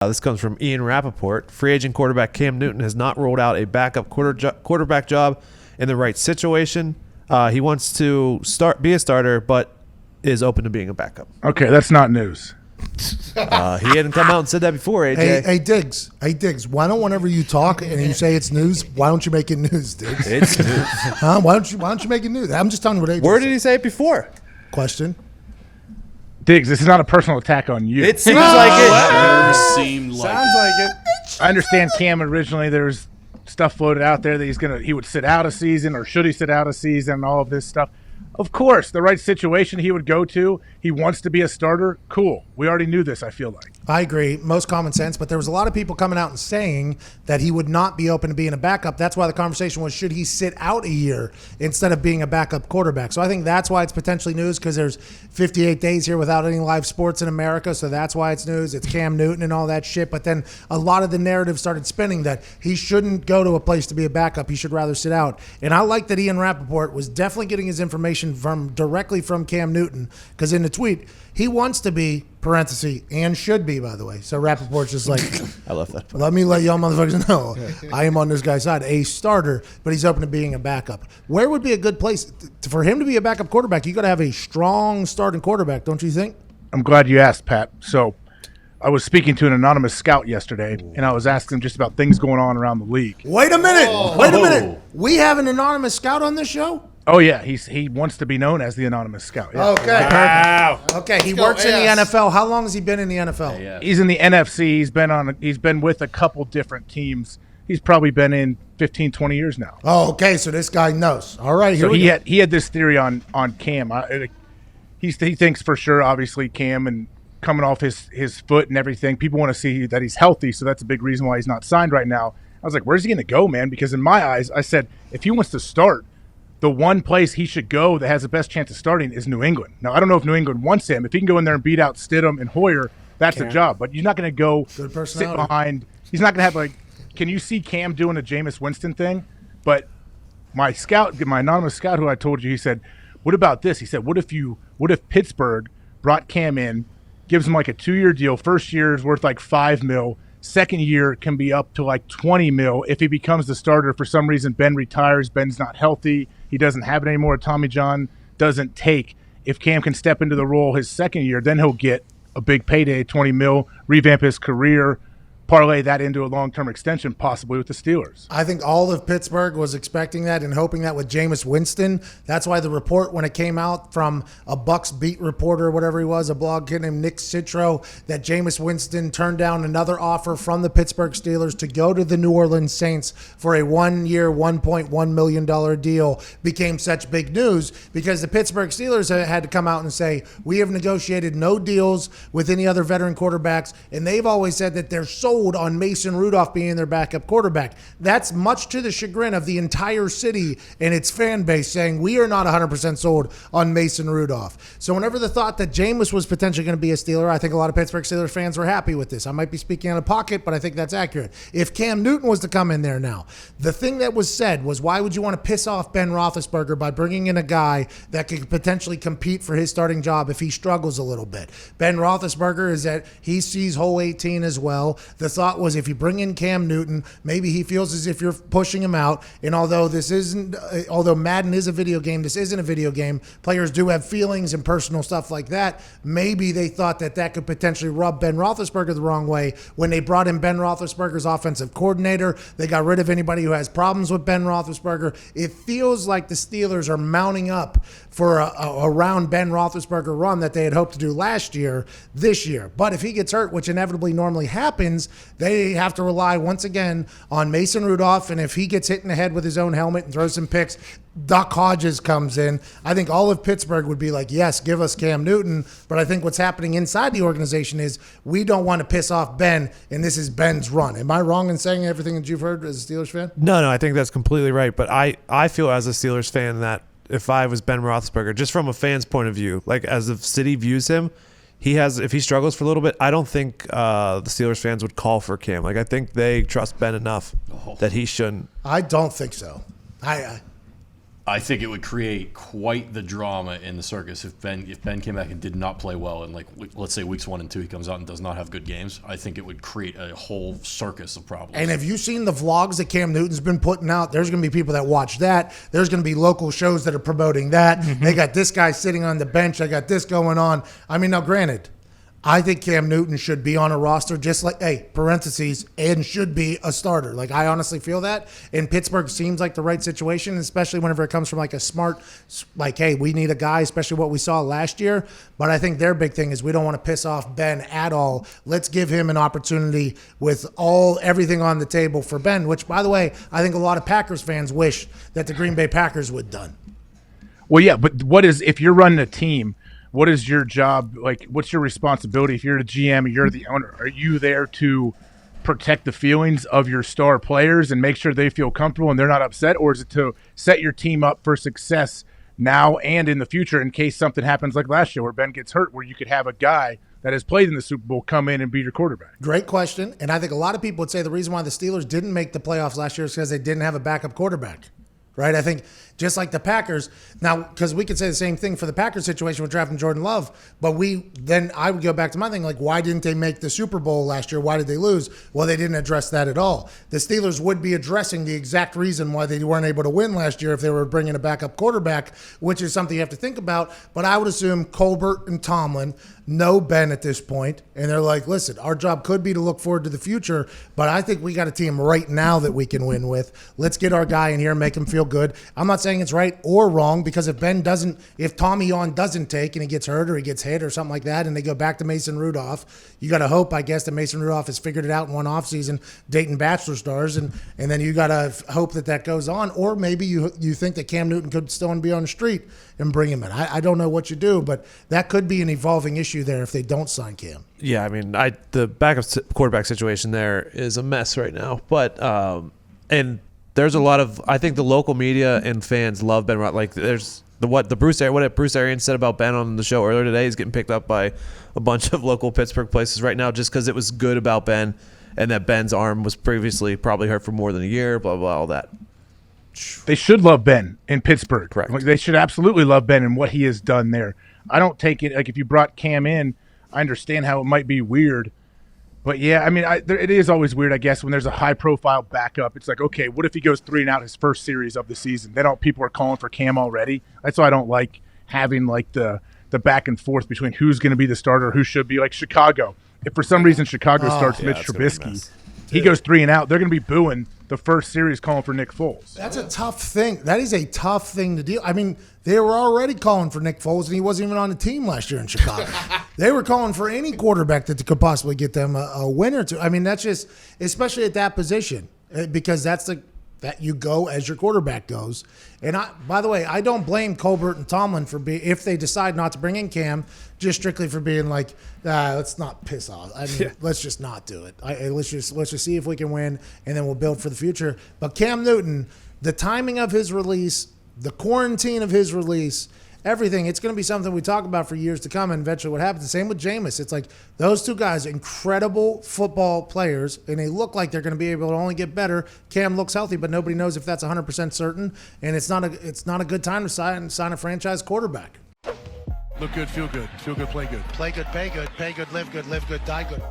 This comes from Ian Rappaport. Free agent quarterback Cam Newton has not ruled out a backup quarterback job in the right situation. He wants to be a starter, but is open to being a backup. Okay, that's not news. He hadn't come out and said that before, AJ. Hey, Diggs. Why don't whenever you talk and you say it's news, why don't you make it news, Diggs? It's news. Huh? Why don't you make it news? I'm just telling you what AJ Where said. did he say it before? Question. Diggs, this is not a personal attack on you. It seems like it. Seemed like Sounds like it. I understand Cam originally there's stuff floated out there that he would sit out a season, or should he sit out a season, and all of this stuff. Of course, the right situation he would go to, he wants to be a starter. Cool. We already knew this, I feel like. I agree. Most common sense, but there was a lot of people coming out and saying that he would not be open to being a backup. That's why the conversation was, should he sit out a year instead of being a backup quarterback? So I think that's why it's potentially news, because there's 58 days here without any live sports in America, so that's why it's news. It's Cam Newton and all that shit, but then a lot of the narrative started spinning that he shouldn't go to a place to be a backup. He should rather sit out. And I like that Ian Rappaport was definitely getting his information directly from Cam Newton, because in the tweet, he wants to be, parenthesis, and should be, by the way. So Rappaport's just like, I love that. let me let y'all motherfuckers know I am on this guy's side, a starter, but he's open to being a backup. Where would be a good place for him to be a backup quarterback? You got to have a strong starting quarterback, don't you think? I'm glad you asked, Pat. So I was speaking to an anonymous scout yesterday, and I was asking him just about things going on around the league. Wait a minute. We have an anonymous scout on this show? Oh, yeah. He wants to be known as the anonymous scout. Yeah. Okay. Wow. Okay, he works in the NFL. How long has he been in the NFL? Yeah. He's in the NFC. He's been with a couple different teams. He's probably been in 15, 20 years now. Oh, okay, so this guy knows. All right, here So we go. he had this theory on Cam. He thinks for sure, obviously, Cam and coming off his foot and everything, people want to see that he's healthy, so that's a big reason why he's not signed right now. I was like, where's he going to go, man? Because in my eyes, I said, if he wants to start, the one place he should go that has the best chance of starting is New England. Now, I don't know if New England wants him. If he can go in there and beat out Stidham and Hoyer, that's the job. But you're not going to go sit behind. He's not going to have can you see Cam doing a Jameis Winston thing? But my anonymous scout who I told you, he said, what about this? He said, what if Pittsburgh brought Cam in, gives him like a 2-year deal. First year is worth like $5 million. Second year can be up to like $20 million. If he becomes the starter, for some reason Ben retires, Ben's not healthy, he doesn't have it anymore, Tommy John doesn't take. If Cam can step into the role his second year, then he'll get a big payday, $20 million, revamp his career, parlay that into a long-term extension, possibly with the Steelers. I think all of Pittsburgh was expecting that and hoping that with Jameis Winston. That's why the report, when it came out from a Bucks beat reporter or whatever he was, a blog kid named Nick Citro, that Jameis Winston turned down another offer from the Pittsburgh Steelers to go to the New Orleans Saints for a 1-year, $1.1 million deal, became such big news because the Pittsburgh Steelers had to come out and say, we have negotiated no deals with any other veteran quarterbacks, and they've always said that they're sold on Mason Rudolph being their backup quarterback. That's much to the chagrin of the entire city and its fan base saying we are not 100% sold on Mason Rudolph. So whenever the thought that Jameis was potentially going to be a Steeler, I think a lot of Pittsburgh Steelers fans were happy with this. I might be speaking out of pocket, but I think that's accurate. If Cam Newton was to come in there now, the thing that was said was, why would you want to piss off Ben Roethlisberger by bringing in a guy that could potentially compete for his starting job if he struggles a little bit? Ben Roethlisberger is that he sees hole 18 as well. The thought was, if you bring in Cam Newton, maybe he feels as if you're pushing him out. And although Madden is a video game, this isn't a video game. Players do have feelings and personal stuff like that. Maybe they thought that could potentially rub Ben Roethlisberger the wrong way. When they brought in Ben Roethlisberger's offensive coordinator, they got rid of anybody who has problems with Ben Roethlisberger. It feels like the Steelers are mounting up for a round Ben Roethlisberger run that they had hoped to do last year, this year. But if he gets hurt, which inevitably normally happens, they have to rely once again on Mason Rudolph. And if he gets hit in the head with his own helmet and throws some picks, Doc Hodges comes in. I think all of Pittsburgh would be like, yes, give us Cam Newton. But I think what's happening inside the organization is we don't want to piss off Ben, and this is Ben's run. Am I wrong in saying everything that you've heard as a Steelers fan? No, I think that's completely right. But I feel as a Steelers fan that if I was Ben Roethlisberger, just from a fan's point of view, like as the city views him, if he struggles for a little bit, I don't think the Steelers fans would call for Cam. Like I think they trust Ben enough that he shouldn't. I don't think so. I think it would create quite the drama in the circus if Ben came back and did not play well, and let's say weeks 1 and 2 he comes out and does not have good games. I think it would create a whole circus of problems. And have you seen the vlogs that Cam Newton's been putting out? There's going to be people that watch that. There's going to be local shows that are promoting that. They got this guy sitting on the bench. They got this going on. I mean, now granted, I think Cam Newton should be on a roster just like, parentheses, and should be a starter. Like, I honestly feel that. And Pittsburgh seems like the right situation, especially whenever it comes from like a smart, like, hey, we need a guy, especially what we saw last year. But I think their big thing is we don't want to piss off Ben at all. Let's give him an opportunity with everything on the table for Ben, which, by the way, I think a lot of Packers fans wish that the Green Bay Packers would done. Well, yeah, but if you're running a team, what is your job? Like, what's your responsibility? If you're the GM, you're the owner. Are you there to protect the feelings of your star players and make sure they feel comfortable and they're not upset? Or is it to set your team up for success now and in the future in case something happens like last year where Ben gets hurt, where you could have a guy that has played in the Super Bowl come in and be your quarterback? Great question. And I think a lot of people would say the reason why the Steelers didn't make the playoffs last year is because they didn't have a backup quarterback. Right? I think just like the Packers, now, because we could say the same thing for the Packers situation with drafting Jordan Love, but I would go back to my thing, like, why didn't they make the Super Bowl last year? Why did they lose? Well, they didn't address that at all. The Steelers would be addressing the exact reason why they weren't able to win last year if they were bringing a backup quarterback, which is something you have to think about. But I would assume Colbert and Tomlin know Ben at this point, and they're like, listen, our job could be to look forward to the future, but I think we got a team right now that we can win with. Let's get our guy in here and make him feel good. I'm not saying it's right or wrong, because if Tommy Yon doesn't take and he gets hurt or he gets hit or something like that and they go back to Mason Rudolph, you got to hope, I guess, that Mason Rudolph has figured it out in one offseason, dating Bachelor stars, and then you got to hope that goes on. Or maybe you think that Cam Newton could still be on the street and bring him in. I don't know what you do, but that could be an evolving issue there if they don't sign Cam. Yeah, I mean, the backup quarterback situation there is a mess right now. But and there's a lot of, I think the local media and fans love Ben Roethlisberger. Like, there's what Bruce Arians said about Ben on the show earlier today is getting picked up by a bunch of local Pittsburgh places right now, just because it was good about Ben and that Ben's arm was previously probably hurt for more than a year. Blah blah, all that. They should love Ben in Pittsburgh. Correct. Like, they should absolutely love Ben and what he has done there. I don't take it, like, if you brought Cam in, I understand how it might be weird. But, yeah, I mean, it is always weird, I guess, when there's a high-profile backup. It's like, okay, what if he goes 3-and-out his first series of the season? People are calling for Cam already. That's why I don't like having, like, the back and forth between who's going to be the starter, who should be. Like Chicago. If for some reason Chicago starts Mitch Trubisky, he goes 3-and-out, they're going to be booing the first series calling for Nick Foles. That's a tough thing. That is a tough thing to deal. I mean, they were already calling for Nick Foles, and he wasn't even on the team last year in Chicago. They were calling for any quarterback that could possibly get them a win or two. I mean, that's just, especially at that position, because that you go as your quarterback goes. And by the way, I don't blame Colbert and Tomlin if they decide not to bring in Cam, just strictly for being like, let's not piss off. I mean, let's just not do it. Let's just see if we can win, and then we'll build for the future. But Cam Newton, the timing of his release, the quarantine of his release, everything, it's going to be something we talk about for years to come, and eventually what happens. The same with Jameis. It's like those two guys, incredible football players, and they look like they're going to be able to only get better. Cam looks healthy, but nobody knows if that's 100% certain, and it's not a good time to sign a franchise quarterback. Look good, feel good, play good. Play good, pay good, die good.